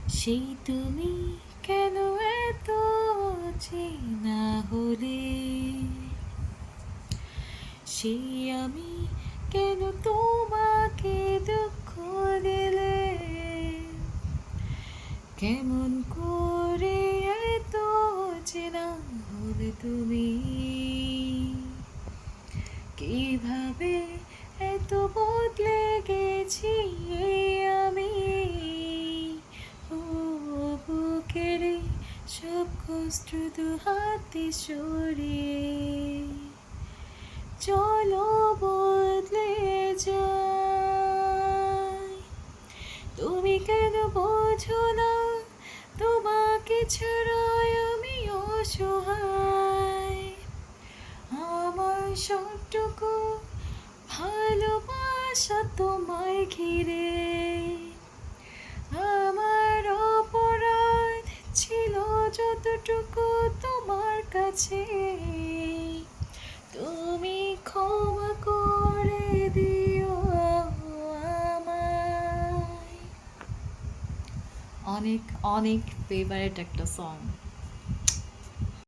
সেই তুমি কেন এত চেনা হলে, সেই আমি কেন তোমাকে দুঃখ দিলে, কেমন করে এত চেনা হলে তুমি, কিভাবে এত বদলে গেছি আমি, ও বুকের সব কষ্ট দু হাতে সরিয়ে চলো বদলে যাই। তুমি কেন বোঝো না তোমাকে ছাড়াই আমি অসহায়, আমার সবটুকু ভালোবাসা তোমায় ঘিরে, আমার অপরাধ ছিল যতটুকু তোমার কাছে, তুমি ক্ষমা করে দিও আমায়। অনেক অনেক ফেভারিট একটা সং।